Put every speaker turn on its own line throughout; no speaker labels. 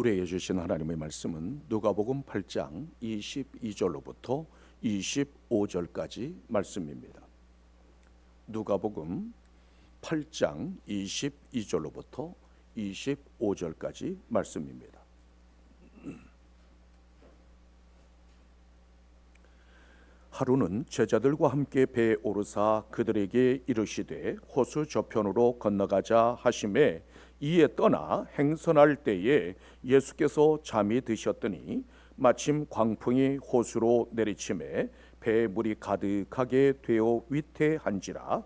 우리에게 주신 하나님의 말씀은 누가복음 8장 22절로부터 25절까지 말씀입니다. 누가복음 8장 22절로부터 25절까지 말씀입니다. 하루는 제자들과 함께 배에 오르사 그들에게 이르시되 호수 저편으로 건너가자 하심에 이에 떠나 행선할 때에 예수께서 잠이 드셨더니 마침 광풍이 호수로 내리침에 배에 물이 가득하게 되어 위태한지라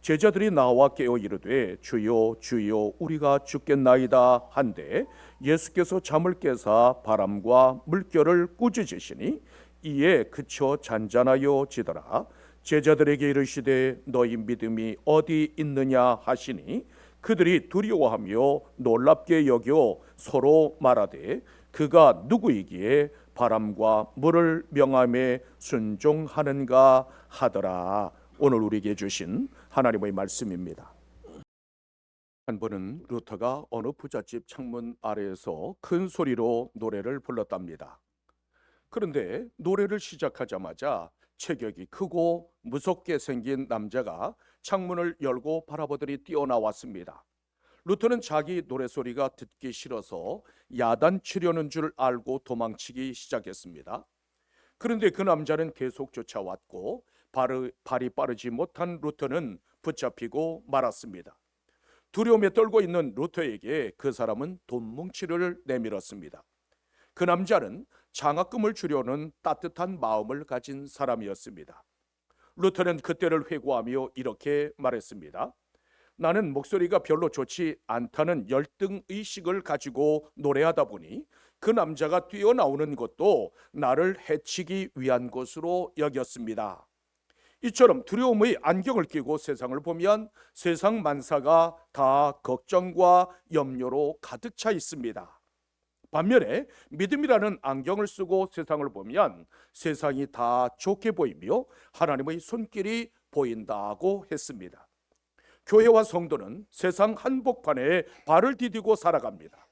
제자들이 나와 깨어 이르되 주여 주여 우리가 죽겠나이다 한데 예수께서 잠을 깨사 바람과 물결을 꾸짖으시니 이에 그쳐 잔잔하여 지더라. 제자들에게 이르시되 너희 믿음이 어디 있느냐 하시니 그들이 두려워하며 놀랍게 여겨 서로 말하되 그가 누구이기에 바람과 물을 명함에 순종하는가 하더라. 오늘 우리에게 주신 하나님의 말씀입니다. 한 번은 루터가 어느 부잣집 창문 아래에서 큰 소리로 노래를 불렀답니다. 그런데 노래를 시작하자마자 체격이 크고 무섭게 생긴 남자가 창문을 열고 바라보더니 뛰어나왔습니다. 루터는 자기 노래소리가 듣기 싫어서 야단치려는 줄 알고 도망치기 시작했습니다. 그런데 그 남자는 계속 쫓아왔고 발이 빠르지 못한 루터는 붙잡히고 말았습니다. 두려움에 떨고 있는 루터에게 그 사람은 돈뭉치를 내밀었습니다. 그 남자는 장학금을 주려는 따뜻한 마음을 가진 사람이었습니다. 루터는 그때를 회고하며 이렇게 말했습니다. 나는 목소리가 별로 좋지 않다는 열등의식을 가지고 노래하다 보니 그 남자가 뛰어나오는 것도 나를 해치기 위한 것으로 여겼습니다. 이처럼 두려움의 안경을 끼고 세상을 보면 세상 만사가 다 걱정과 염려로 가득 차 있습니다. 반면에 믿음이라는 안경을 쓰고 세상을 보면 세상이 다 좋게 보이며 하나님의 손길이 보인다고 했습니다. 교회와 성도는 세상 한복판에 발을 디디고 살아갑니다.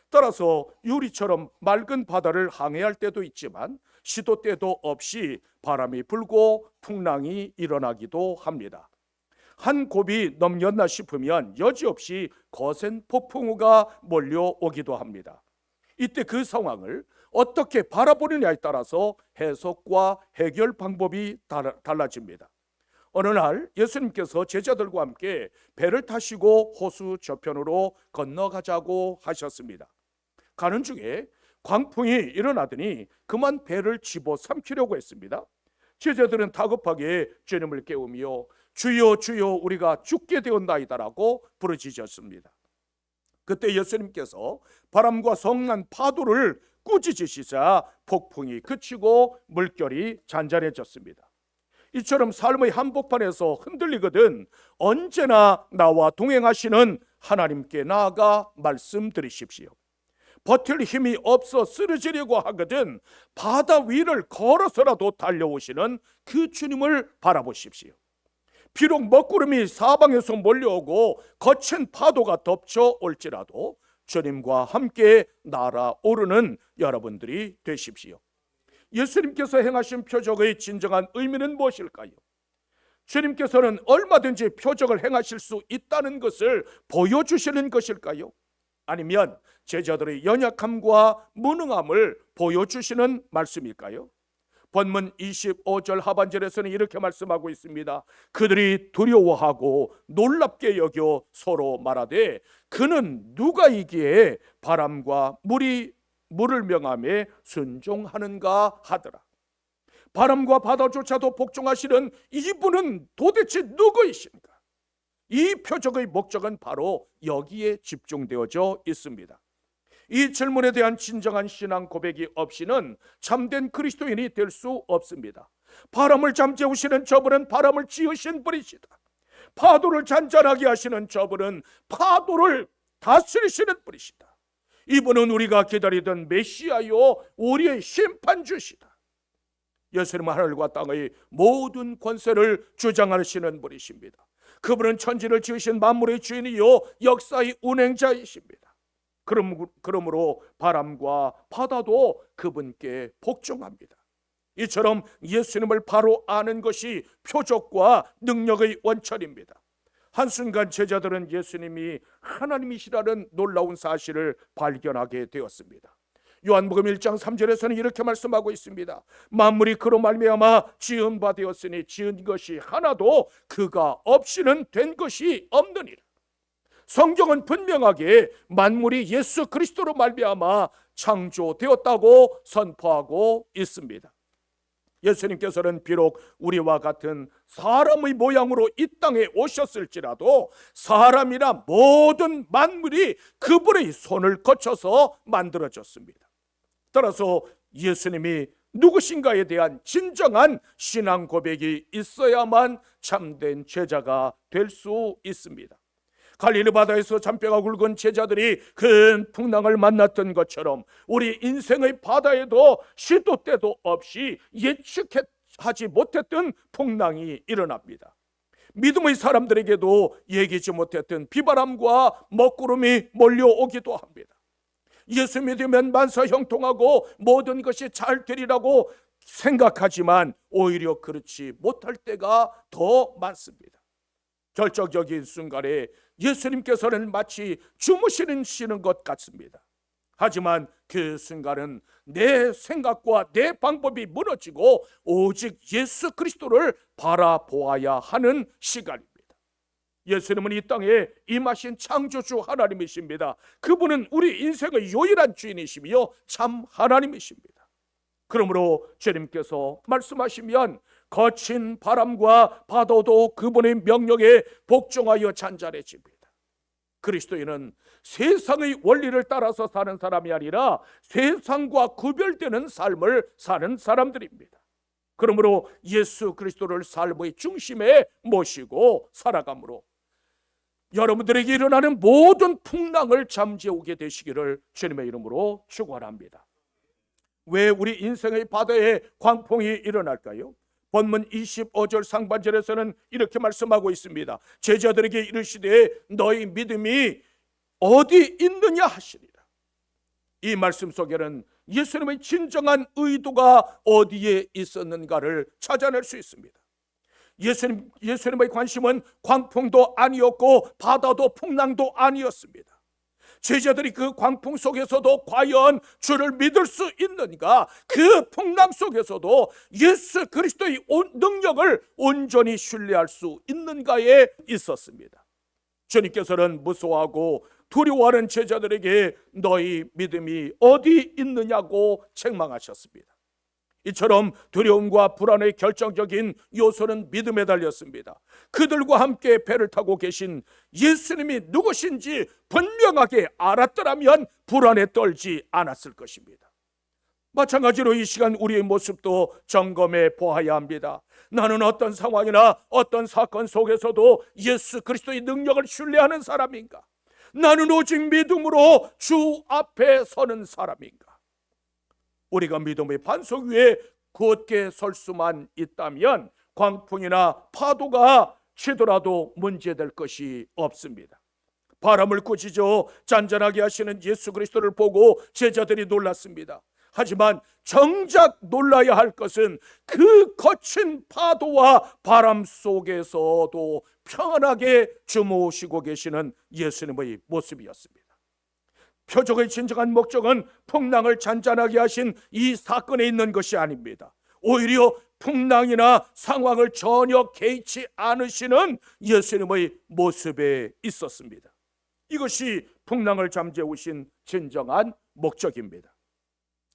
따라서 유리처럼 맑은 바다를 항해할 때도 있지만 시도 때도 없이 바람이 불고 풍랑이 일어나기도 합니다. 한 곱이 넘겼나 싶으면 여지없이 거센 폭풍우가 몰려오기도 합니다. 이때 그 상황을 어떻게 바라보느냐에 따라서 해석과 해결 방법이 달라집니다. 어느 날 예수님께서 제자들과 함께 배를 타시고 호수 저편으로 건너가자고 하셨습니다. 가는 중에 광풍이 일어나더니 그만 배를 집어삼키려고 했습니다. 제자들은 다급하게 주님을 깨우며 주여 주여 우리가 죽게 되었나이다라고 부르짖었습니다. 그때 예수님께서 바람과 성난 파도를 꾸짖으시자 폭풍이 그치고 물결이 잔잔해졌습니다. 이처럼 삶의 한복판에서 흔들리거든 언제나 나와 동행하시는 하나님께 나아가 말씀드리십시오. 버틸 힘이 없어 쓰러지려고 하거든 바다 위를 걸어서라도 달려오시는 그 주님을 바라보십시오. 비록 먹구름이 사방에서 몰려오고 거친 파도가 덮쳐올지라도 주님과 함께 날아오르는 여러분들이 되십시오. 예수님께서 행하신 표적의 진정한 의미는 무엇일까요? 주님께서는 얼마든지 표적을 행하실 수 있다는 것을 보여주시는 것일까요? 아니면 제자들의 연약함과 무능함을 보여주시는 말씀일까요? 본문 25절 하반절에서는 이렇게 말씀하고 있습니다. 그들이 두려워하고 놀랍게 여겨 서로 말하되 그는 누가이기에 바람과 물을 명함에 순종하는가 하더라. 바람과 바다조차도 복종하시는 이분은 도대체 누구이신가? 이 표적의 목적은 바로 여기에 집중되어져 있습니다. 이 질문에 대한 진정한 신앙 고백이 없이는 참된 그리스도인이 될 수 없습니다. 바람을 잠재우시는 저분은 바람을 지으신 분이시다. 파도를 잔잔하게 하시는 저분은 파도를 다스리시는 분이시다. 이분은 우리가 기다리던 메시아요 우리의 심판주시다. 예수님은 하늘과 땅의 모든 권세를 주장하시는 분이십니다. 그분은 천지를 지으신 만물의 주인이요 역사의 운행자이십니다. 그러므로 바람과 바다도 그분께 복종합니다. 이처럼 예수님을 바로 아는 것이 표적과 능력의 원천입니다. 한순간 제자들은 예수님이 하나님이시라는 놀라운 사실을 발견하게 되었습니다. 요한복음 1장 3절에서는 이렇게 말씀하고 있습니다. 만물이 그로 말미암아 지은 바 되었으니 지은 것이 하나도 그가 없이는 된 것이 없느니라. 성경은 분명하게 만물이 예수 그리스도로 말미암아 창조되었다고 선포하고 있습니다. 예수님께서는 비록 우리와 같은 사람의 모양으로 이 땅에 오셨을지라도 사람이나 모든 만물이 그분의 손을 거쳐서 만들어졌습니다. 따라서 예수님이 누구신가에 대한 진정한 신앙 고백이 있어야만 참된 제자가 될 수 있습니다. 갈릴리 바다에서 잔뼈가 굵은 제자들이 큰 풍랑을 만났던 것처럼 우리 인생의 바다에도 시도 때도 없이 예측하지 못했던 풍랑이 일어납니다. 믿음의 사람들에게도 예기치 못했던 비바람과 먹구름이 몰려오기도 합니다. 예수 믿으면 만사 형통하고 모든 것이 잘 되리라고 생각하지만 오히려 그렇지 못할 때가 더 많습니다. 결정적인 순간에 예수님께서는 마치 주무시는 것 같습니다. 하지만 그 순간은 내 생각과 내 방법이 무너지고 오직 예수 그리스도를 바라보아야 하는 시간입니다. 예수님은 이 땅에 임하신 창조주 하나님이십니다. 그분은 우리 인생의 유일한 주인이시며 참 하나님이십니다. 그러므로 주님께서 말씀하시면 거친 바람과 바다도 그분의 명령에 복종하여 잔잔해집니다. 그리스도인은 세상의 원리를 따라서 사는 사람이 아니라 세상과 구별되는 삶을 사는 사람들입니다. 그러므로 예수 그리스도를 삶의 중심에 모시고 살아가므로 여러분들에게 일어나는 모든 풍랑을 잠재우게 되시기를 주님의 이름으로 축원합니다. 왜 우리 인생의 바다에 광풍이 일어날까요? 본문 25절 상반절에서는 이렇게 말씀하고 있습니다. 제자들에게 이르시되 너희 믿음이 어디 있느냐 하시니라. 이 말씀 속에는 예수님의 진정한 의도가 어디에 있었는가를 찾아낼 수 있습니다. 예수님의 관심은 광풍도 아니었고 바다도 풍랑도 아니었습니다. 제자들이 그 광풍 속에서도 과연 주를 믿을 수 있는가, 그 풍랑 속에서도 예수 그리스도의 능력을 온전히 신뢰할 수 있는가에 있었습니다. 주님께서는 무서워하고 두려워하는 제자들에게 너희 믿음이 어디 있느냐고 책망하셨습니다. 이처럼 두려움과 불안의 결정적인 요소는 믿음에 달렸습니다. 그들과 함께 배를 타고 계신 예수님이 누구신지 분명하게 알았더라면 불안에 떨지 않았을 것입니다. 마찬가지로 이 시간 우리의 모습도 점검해 보아야 합니다. 나는 어떤 상황이나 어떤 사건 속에서도 예수 그리스도의 능력을 신뢰하는 사람인가? 나는 오직 믿음으로 주 앞에 서는 사람인가? 우리가 믿음의 반석 위에 굳게 설 수만 있다면 광풍이나 파도가 치더라도 문제될 것이 없습니다. 바람을 꾸짖어 잔잔하게 하시는 예수 그리스도를 보고 제자들이 놀랐습니다. 하지만 정작 놀라야 할 것은 그 거친 파도와 바람 속에서도 평안하게 주무시고 계시는 예수님의 모습이었습니다. 표적의 진정한 목적은 풍랑을 잔잔하게 하신 이 사건에 있는 것이 아닙니다. 오히려 풍랑이나 상황을 전혀 개의치 않으시는 예수님의 모습에 있었습니다. 이것이 풍랑을 잠재우신 진정한 목적입니다.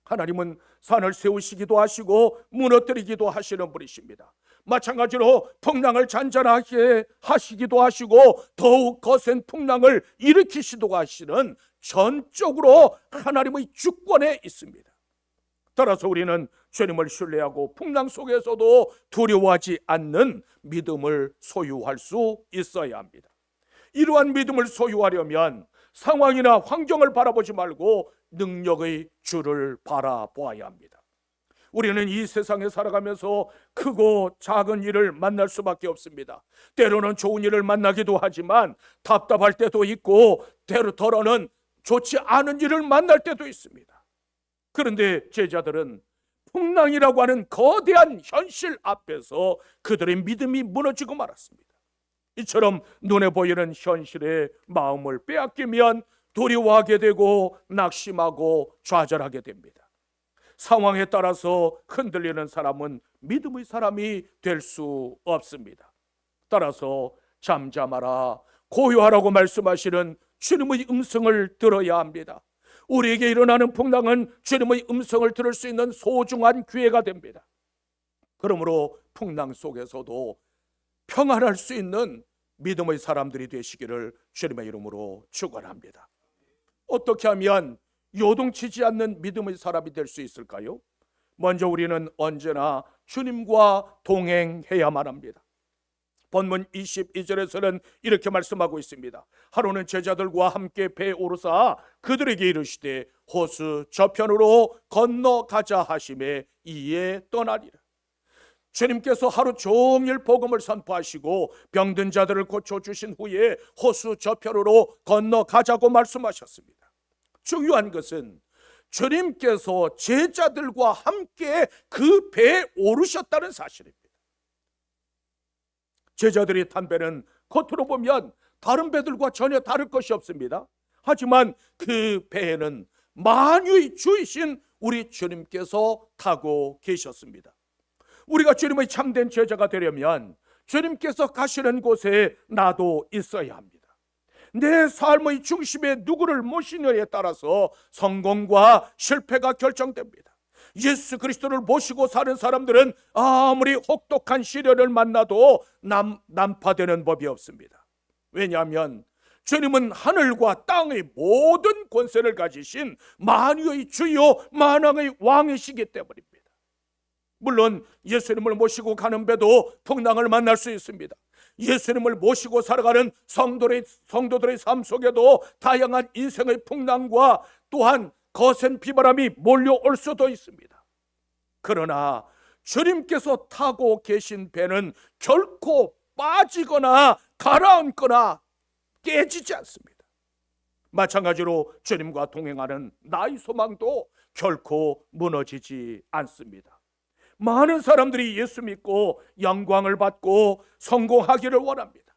하나님은 산을 세우시기도 하시고 무너뜨리기도 하시는 분이십니다. 마찬가지로 풍랑을 잔잔하게 하시기도 하시고 더욱 거센 풍랑을 일으키시기도 하시는 전적으로 하나님의 주권에 있습니다. 따라서 우리는 주님을 신뢰하고 풍랑 속에서도 두려워하지 않는 믿음을 소유할 수 있어야 합니다. 이러한 믿음을 소유하려면 상황이나 환경을 바라보지 말고 능력의 주를 바라보아야 합니다. 우리는 이 세상에 살아가면서 크고 작은 일을 만날 수밖에 없습니다. 때로는 좋은 일을 만나기도 하지만 답답할 때도 있고 때로는 좋지 않은 일을 만날 때도 있습니다. 그런데 제자들은 풍랑이라고 하는 거대한 현실 앞에서 그들의 믿음이 무너지고 말았습니다. 이처럼 눈에 보이는 현실에 마음을 빼앗기면 두려워하게 되고 낙심하고 좌절하게 됩니다. 상황에 따라서 흔들리는 사람은 믿음의 사람이 될 수 없습니다. 따라서 잠잠하라, 고요하라고 말씀하시는 주님의 음성을 들어야 합니다. 우리에게 일어나는 풍랑은 주님의 음성을 들을 수 있는 소중한 기회가 됩니다. 그러므로 풍랑 속에서도 평안할 수 있는 믿음의 사람들이 되시기를 주님의 이름으로 축원합니다. 어떻게 하면 요동치지 않는 믿음의 사람이 될 수 있을까요? 먼저 우리는 언제나 주님과 동행해야만 합니다. 본문 22절에서는 이렇게 말씀하고 있습니다. 하루는 제자들과 함께 배에 오르사 그들에게 이르시되 호수 저편으로 건너가자 하심에 이에 떠나리라. 주님께서 하루 종일 복음을 선포하시고 병든 자들을 고쳐주신 후에 호수 저편으로 건너가자고 말씀하셨습니다. 중요한 것은 주님께서 제자들과 함께 그 배에 오르셨다는 사실입니다. 제자들이 탄 배는 겉으로 보면 다른 배들과 전혀 다를 것이 없습니다. 하지만 그 배에는 만유의 주이신 우리 주님께서 타고 계셨습니다. 우리가 주님의 참된 제자가 되려면 주님께서 가시는 곳에 나도 있어야 합니다. 내 삶의 중심에 누구를 모시느냐에 따라서 성공과 실패가 결정됩니다. 예수 그리스도를 모시고 사는 사람들은 아무리 혹독한 시련을 만나도 난파되는 법이 없습니다. 왜냐하면 주님은 하늘과 땅의 모든 권세를 가지신 만유의 주요 만왕의 왕이시기 때문입니다. 물론 예수님을 모시고 가는 배도 풍랑을 만날 수 있습니다. 예수님을 모시고 살아가는 성도들의 삶 속에도 다양한 인생의 풍랑과 또한 거센 비바람이 몰려올 수도 있습니다. 그러나 주님께서 타고 계신 배는 결코 빠지거나 가라앉거나 깨지지 않습니다. 마찬가지로 주님과 동행하는 나의 소망도 결코 무너지지 않습니다. 많은 사람들이 예수 믿고 영광을 받고 성공하기를 원합니다.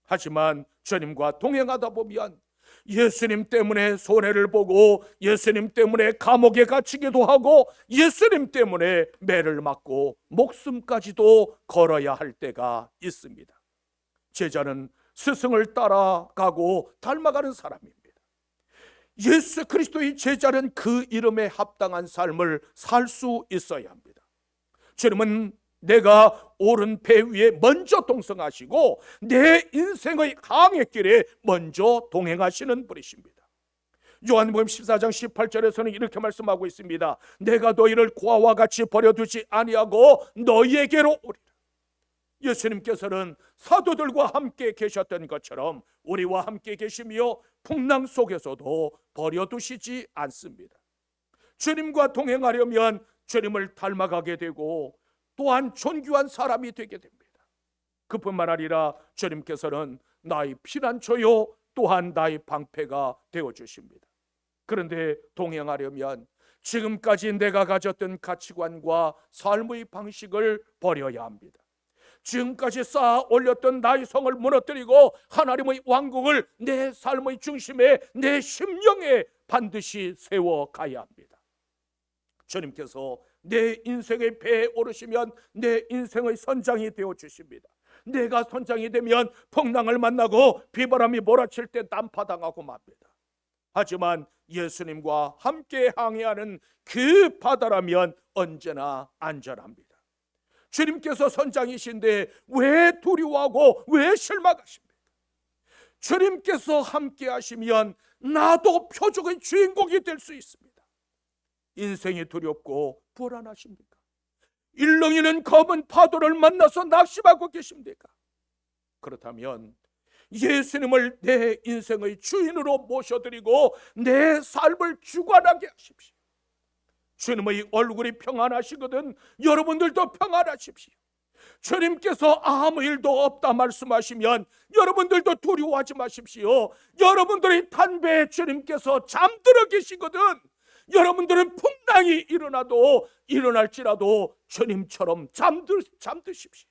하지만 주님과 동행하다 보면 예수님 때문에 손해를 보고 예수님 때문에 감옥에 갇히기도 하고 예수님 때문에 매를 맞고 목숨까지도 걸어야 할 때가 있습니다. 제자는 스승을 따라가고 닮아가는 사람입니다. 예수 그리스도의 제자는 그 이름에 합당한 삶을 살 수 있어야 합니다. 주님은 내가 오른 배 위에 먼저 동성하시고 내 인생의 항해길에 먼저 동행하시는 분이십니다. 요한복음 14장 18절에서는 이렇게 말씀하고 있습니다. 내가 너희를 고아와 같이 버려두지 아니하고 너희에게로 오리라. 예수님께서는 사도들과 함께 계셨던 것처럼 우리와 함께 계시며 풍랑 속에서도 버려두시지 않습니다. 주님과 동행하려면 주님을 닮아가게 되고 또한 존귀한 사람이 되게 됩니다. 그뿐만 아니라 주님께서는 나의 피난처요 또한 나의 방패가 되어주십니다. 그런데 동행하려면 지금까지 내가 가졌던 가치관과 삶의 방식을 버려야 합니다. 지금까지 쌓아 올렸던 나의 성을 무너뜨리고 하나님의 왕국을 내 삶의 중심에 내 심령에 반드시 세워가야 합니다. 주님께서 내 인생의 배에 오르시면 내 인생의 선장이 되어주십니다. 내가 선장이 되면 풍랑을 만나고 비바람이 몰아칠 때 난파당하고 맙니다. 하지만 예수님과 함께 항해하는 그 바다라면 언제나 안전합니다. 주님께서 선장이신데 왜 두려워하고 왜 실망하십니까? 주님께서 함께 하시면 나도 표적의 주인공이 될 수 있습니다. 인생이 두렵고 불안하십니까? 일렁이는 검은 파도를 만나서 낙심하고 계십니까? 그렇다면 예수님을 내 인생의 주인으로 모셔드리고 내 삶을 주관하게 하십시오. 주님의 얼굴이 평안하시거든 여러분들도 평안하십시오. 주님께서 아무 일도 없다 말씀하시면 여러분들도 두려워하지 마십시오. 여러분들이 탄 배에 주님께서 잠들어 계시거든. 여러분들은 풍랑이 일어날지라도 주님처럼 잠드십시오.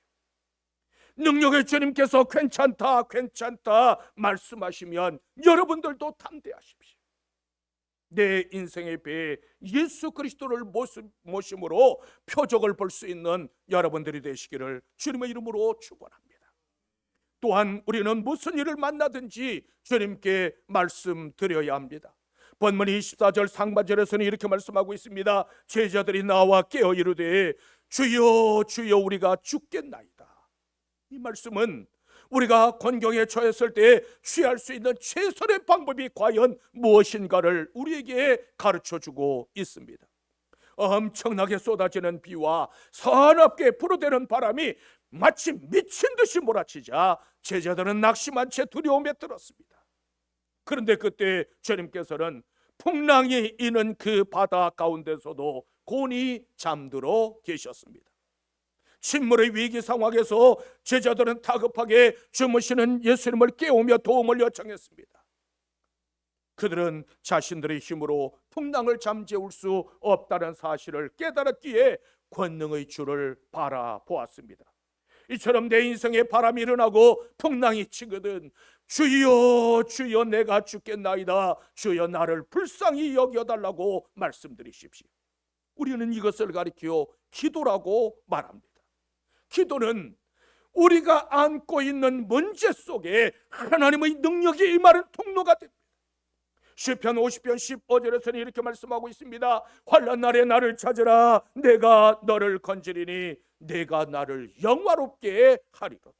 능력의 주님께서 괜찮다 말씀하시면 여러분들도 담대하십시오. 내 인생의 배에 예수 그리스도를 모심으로 표적을 볼 수 있는 여러분들이 되시기를 주님의 이름으로 축원합니다. 또한 우리는 무슨 일을 만나든지 주님께 말씀드려야 합니다. 본문 24절 상반절에서는 이렇게 말씀하고 있습니다. 제자들이 나와 깨어 이르되 주여 주여 우리가 죽겠나이다. 이 말씀은 우리가 곤경에 처했을 때 취할 수 있는 최선의 방법이 과연 무엇인가를 우리에게 가르쳐주고 있습니다. 엄청나게 쏟아지는 비와 서럽게 불어대는 바람이 마치 미친 듯이 몰아치자 제자들은 낙심한 채 두려움에 들었습니다. 그런데 그때 주님께서는 풍랑이 이는 그 바다 가운데서도 곤히 잠들어 계셨습니다. 침몰의 위기 상황에서 제자들은 다급하게 주무시는 예수님을 깨우며 도움을 요청했습니다. 그들은 자신들의 힘으로 풍랑을 잠재울 수 없다는 사실을 깨달았기에 권능의 주를 바라보았습니다. 이처럼 내 인생에 바람이 일어나고 풍랑이 치거든 주여 주여 내가 죽겠나이다, 주여 나를 불쌍히 여겨달라고 말씀드리십시오. 우리는 이것을 가리켜 기도라고 말합니다. 기도는 우리가 안고 있는 문제 속에 하나님의 능력이 임하는 통로가 됩니다. 시편 50편 15절에서는 이렇게 말씀하고 있습니다. 환난 날에 나를 찾으라, 내가 너를 건지리니 내가 나를 영화롭게 하리로다.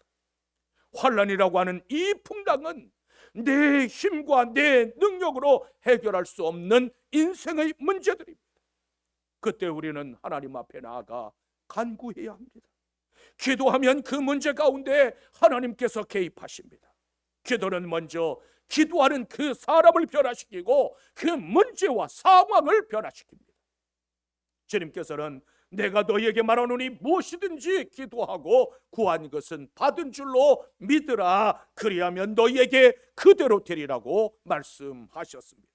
환난이라고 하는 이 풍랑은 내 힘과 내 능력으로 해결할 수 없는 인생의 문제들입니다. 그때 우리는 하나님 앞에 나아가 간구해야 합니다. 기도하면 그 문제 가운데 하나님께서 개입하십니다. 기도는 먼저 기도하는 그 사람을 변화시키고 그 문제와 상황을 변화시킵니다. 주님께서는 내가 너희에게 말하노니 무엇이든지 기도하고 구한 것은 받은 줄로 믿으라, 그리하면 너희에게 그대로 되리라고 말씀하셨습니다.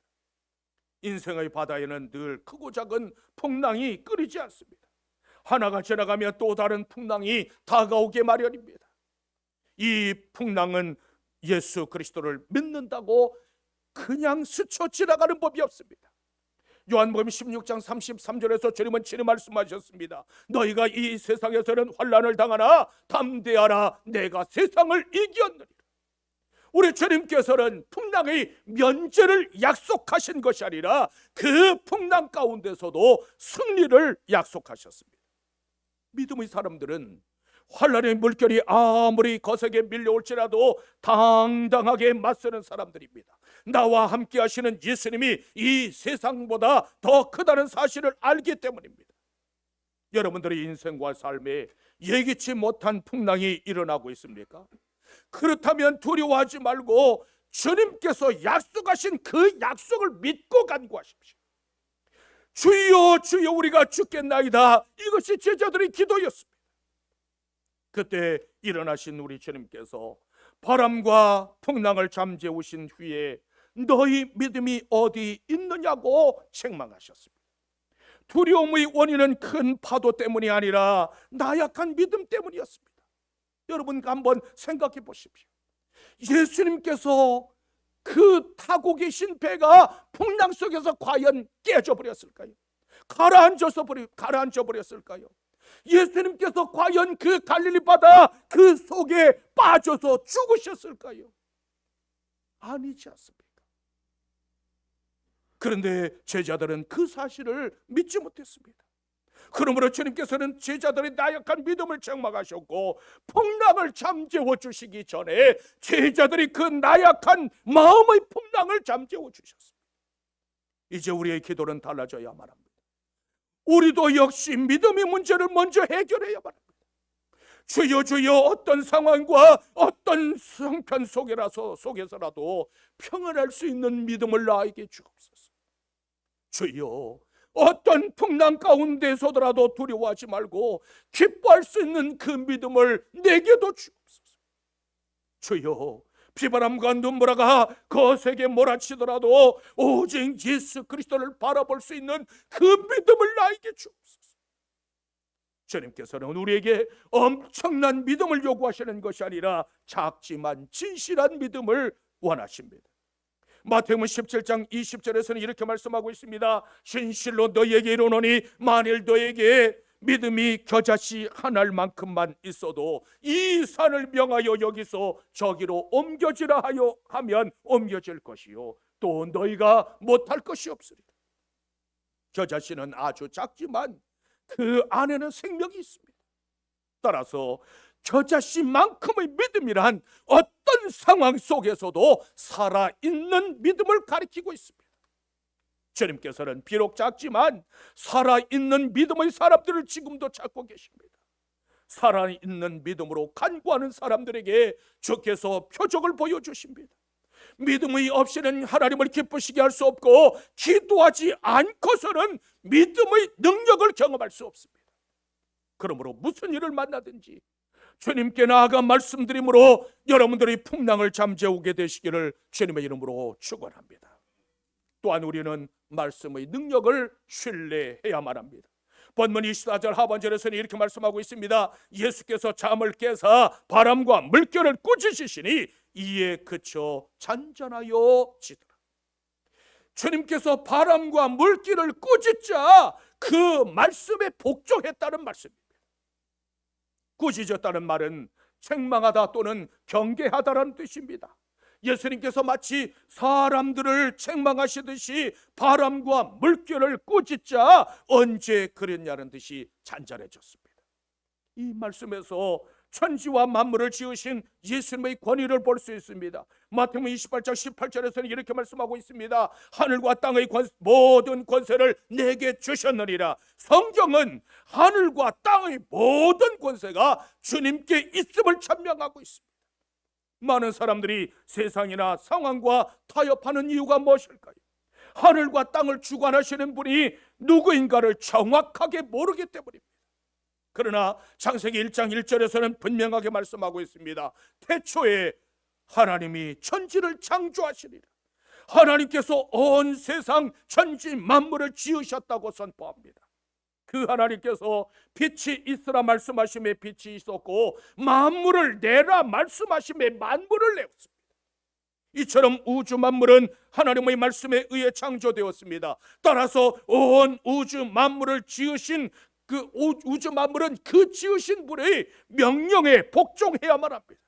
인생의 바다에는 늘 크고 작은 풍랑이 끊이지 않습니다. 하나가 지나가면 또 다른 풍랑이 다가오게 마련입니다. 이 풍랑은 예수 그리스도를 믿는다고 그냥 스쳐 지나가는 법이 없습니다. 요한복음 16장 33절에서 주님은 친히 말씀하셨습니다. 너희가 이 세상에서는 환난을 당하나 담대하라, 내가 세상을 이겼느니라. 우리 주님께서는 풍랑의 면제를 약속하신 것이 아니라 그 풍랑 가운데서도 승리를 약속하셨습니다. 믿음의 사람들은 환난의 물결이 아무리 거세게 밀려올지라도 당당하게 맞서는 사람들입니다. 나와 함께 하시는 예수님이 이 세상보다 더 크다는 사실을 알기 때문입니다. 여러분들의 인생과 삶에 예기치 못한 풍랑이 일어나고 있습니까? 그렇다면 두려워하지 말고 주님께서 약속하신 그 약속을 믿고 간구하십시오. 주여 주여 우리가 죽겠나이다. 이것이 제자들의 기도였습니다. 그때 일어나신 우리 주님께서 바람과 풍랑을 잠재우신 후에 너희 믿음이 어디 있느냐고 책망하셨습니다. 두려움의 원인은 큰 파도 때문이 아니라 나약한 믿음 때문이었습니다. 여러분 한번 생각해 보십시오. 예수님께서 그 타고 계신 배가 풍랑 속에서 과연 깨져버렸을까요? 가라앉아 버렸을까요? 예수님께서 과연 그 갈릴리 바다 그 속에 빠져서 죽으셨을까요? 아니지 않습니까? 그런데 제자들은 그 사실을 믿지 못했습니다. 그러므로 주님께서는 제자들의 나약한 믿음을 책망하셨고 풍랑을 잠재워 주시기 전에 제자들이 그 나약한 마음의 풍랑을 잠재워 주셨습니다. 이제 우리의 기도는 달라져야만 합니다. 우리도 역시 믿음의 문제를 먼저 해결해야만 합니다. 주여 주여 어떤 상황과 어떤 형편 속에서라도 평안할 수 있는 믿음을 나에게 주옵소서. 주여 어떤 풍랑 가운데서더라도 두려워하지 말고 기뻐할 수 있는 그 믿음을 내게도 주옵소서. 주여, 비바람과 눈보라가 거세게 몰아치더라도 오직 예수 그리스도를 바라볼 수 있는 그 믿음을 나에게 주옵소서. 주님께서는 우리에게 엄청난 믿음을 요구하시는 것이 아니라 작지만 진실한 믿음을 원하십니다. 마태복음 17장 20절에서는 이렇게 말씀하고 있습니다. 진실로 너희에게 이르노니 만일 너희에게 믿음이 겨자씨 한 알만큼만 있어도 이 산을 명하여 여기서 저기로 옮겨지라 하여 하면 옮겨질 것이요 또 너희가 못할 것이 없으리라. 겨자씨는 아주 작지만 그 안에는 생명이 있습니다. 따라서 겨자씨만큼의 믿음이란 어떤 상황 속에서도 살아있는 믿음을 가리키고 있습니다. 주님께서는 비록 작지만 살아있는 믿음의 사람들을 지금도 찾고 계십니다. 살아있는 믿음으로 간구하는 사람들에게 주께서 표적을 보여주십니다. 믿음이 없이는 하나님을 기쁘시게 할 수 없고 기도하지 않고서는 믿음의 능력을 경험할 수 없습니다. 그러므로 무슨 일을 만나든지 주님께 나아가 말씀드림으로 여러분들이 풍랑을 잠재우게 되시기를 주님의 이름으로 축원합니다. 또한 우리는 말씀의 능력을 신뢰해야만 합니다. 본문 24절 하반절에서는 이렇게 말씀하고 있습니다. 예수께서 잠을 깨사 바람과 물결을 꾸짖으시니 이에 그쳐 잔잔하여 지더라. 주님께서 바람과 물결을 꾸짖자 그 말씀에 복종했다는 말씀입니다. 꾸짖었다는 말은 책망하다 또는 경계하다라는 뜻입니다. 예수님께서 마치 사람들을 책망하시듯이 바람과 물결을 꾸짖자 언제 그랬냐는 듯이 잔잔해졌습니다. 이 말씀에서 천지와 만물을 지으신 예수님의 권위를 볼 수 있습니다. 마태복음 28장 18절에서는 이렇게 말씀하고 있습니다. 하늘과 땅의 모든 권세를 내게 주셨느니라. 성경은 하늘과 땅의 모든 권세가 주님께 있음을 천명하고 있습니다. 많은 사람들이 세상이나 상황과 타협하는 이유가 무엇일까요? 하늘과 땅을 주관하시는 분이 누구인가를 정확하게 모르기 때문입니다. 그러나 창세기 1장 1절에서는 분명하게 말씀하고 있습니다. 태초에 하나님이 천지를 창조하시리라. 하나님께서 온 세상 천지 만물을 지으셨다고 선포합니다. 그 하나님께서 빛이 있으라 말씀하심에 빛이 있었고 만물을 내라 말씀하심에 만물을 내었습니다. 이처럼 우주 만물은 하나님의 말씀에 의해 창조되었습니다. 따라서 온 우주 만물을 지으신 그 우주 만물은 그 지으신 분의 명령에 복종해야만 합니다.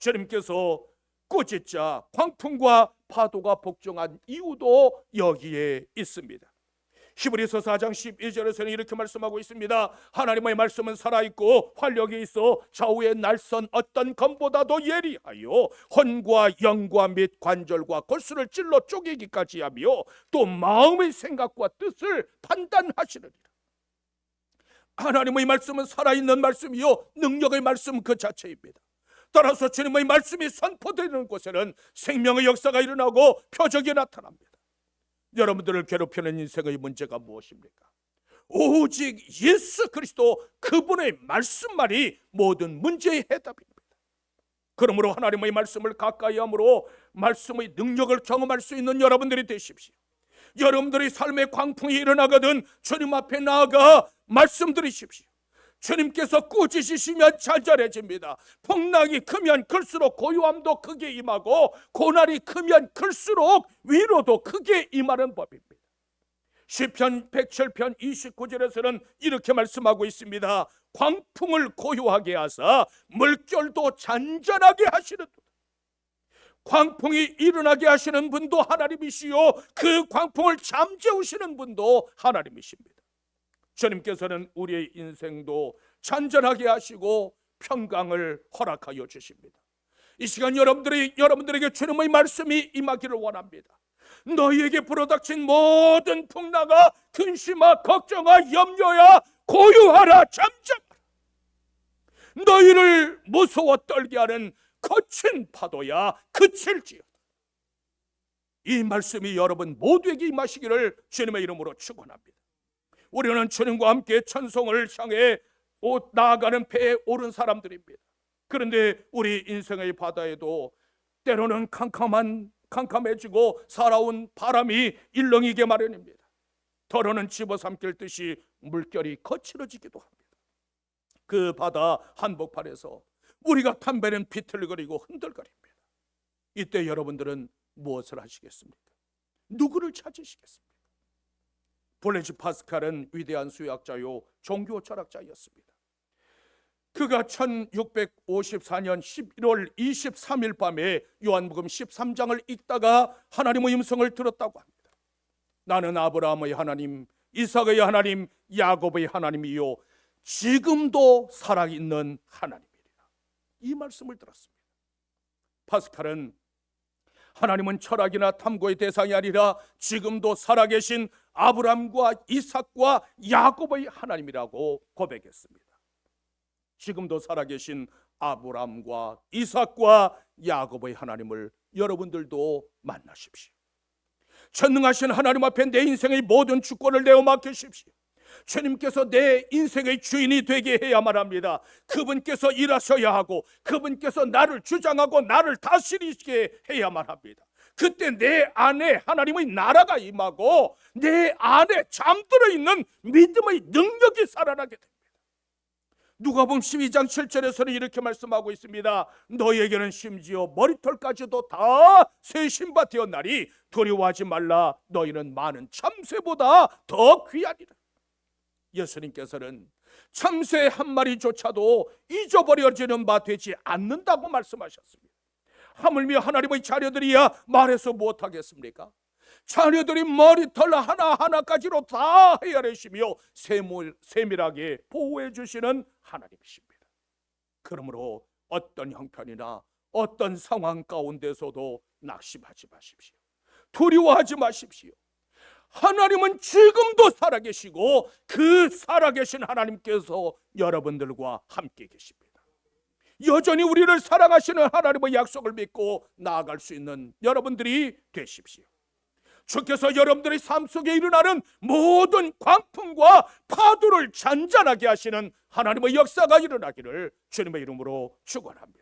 주님께서 꾸짖자 광풍과 파도가 복종한 이유도 여기에 있습니다. 히브리서 4장 12절에서는 이렇게 말씀하고 있습니다. 하나님의 말씀은 살아있고 활력이 있어 좌우의 날선 어떤 검보다도 예리하여 혼과 영과 및 관절과 골수를 찔러 쪼개기까지 하며 또 마음의 생각과 뜻을 판단하시느니라. 하나님의 말씀은 살아있는 말씀이요 능력의 말씀 그 자체입니다. 따라서 주님의 말씀이 선포되는 곳에는 생명의 역사가 일어나고 표적이 나타납니다. 여러분들을 괴롭히는 인생의 문제가 무엇입니까? 오직 예수 그리스도 그분의 말씀만이 모든 문제의 해답입니다. 그러므로 하나님의 말씀을 가까이 함으로 말씀의 능력을 경험할 수 있는 여러분들이 되십시오. 여러분들의 삶의 광풍이 일어나거든 주님 앞에 나아가 말씀드리십시오. 주님께서 꾸짖으시면 잔잔해집니다. 풍랑이 크면 클수록 고요함도 크게 임하고 고난이 크면 클수록 위로도 크게 임하는 법입니다. 시편 107편 29절에서는 이렇게 말씀하고 있습니다. 광풍을 고요하게 하사 물결도 잔잔하게 하시는 분. 광풍이 일어나게 하시는 분도 하나님이시요 그 광풍을 잠재우시는 분도 하나님이십니다. 주님께서는 우리의 인생도 잔잔하게 하시고 평강을 허락하여 주십니다. 이 시간 여러분들에게 주님의 말씀이 임하기를 원합니다. 너희에게 불어닥친 모든 풍랑아 근심아 걱정아 염려야 고요하라 잠잠하라. 너희를 무서워 떨게 하는 거친 파도야 그칠지어다. 이 말씀이 여러분 모두에게 임하시기를 주님의 이름으로 축원합니다. 우리는 주님과 함께 천성을 향해 나아가는 배에 오른 사람들입니다. 그런데 우리 인생의 바다에도 때로는 캄캄해지고 살아온 바람이 일렁이게 마련입니다. 더러는 집어삼킬 듯이 물결이 거칠어지기도 합니다. 그 바다 한복판에서 우리가 담배는 비틀거리고 흔들거립니다. 이때 여러분들은 무엇을 하시겠습니까? 누구를 찾으시겠습니까? 블레즈 파스칼은 위대한 수학자요 종교 철학자였습니다. 그가 1654년 11월 23일 밤에 요한복음 13장을 읽다가 하나님의 음성을 들었다고 합니다. 나는 아브라함의 하나님, 이삭의 하나님, 야곱의 하나님이요 지금도 살아있는 하나님이라. 이 말씀을 들었습니다. 파스칼은 하나님은 철학이나 탐구의 대상이 아니라 지금도 살아계신 아브라함과 이삭과 야곱의 하나님이라고 고백했습니다. 지금도 살아계신 아브라함과 이삭과 야곱의 하나님을 여러분들도 만나십시오. 전능하신 하나님 앞에 내 인생의 모든 주권을 내어 맡기십시오. 주님께서 내 인생의 주인이 되게 해야만 합니다. 그분께서 일하셔야 하고 그분께서 나를 주장하고 나를 다스리게 해야만 합니다. 그때 내 안에 하나님의 나라가 임하고 내 안에 잠들어 있는 믿음의 능력이 살아나게 됩니다. 누가복음 12장 7절에서는 이렇게 말씀하고 있습니다. 너희에게는 심지어 머리털까지도 다 새 신바 되었나니 두려워하지 말라. 너희는 많은 참새보다 더 귀하니라. 예수님께서는 참새 한 마리조차도 잊어버려지는 바 되지 않는다고 말씀하셨습니다. 하물며 하나님의 자녀들이야 말해서 무엇하겠습니까? 자녀들이 머리털 하나하나까지로 다 헤아리시며 세밀하게 보호해 주시는 하나님이십니다. 그러므로 어떤 형편이나 어떤 상황 가운데서도 낙심하지 마십시오. 두려워하지 마십시오. 하나님은 지금도 살아계시고 그 살아계신 하나님께서 여러분들과 함께 계십니다. 여전히 우리를 사랑하시는 하나님의 약속을 믿고 나아갈 수 있는 여러분들이 되십시오. 주께서 여러분들의 삶 속에 일어나는 모든 광풍과 파도를 잔잔하게 하시는 하나님의 역사가 일어나기를 주님의 이름으로 축원합니다.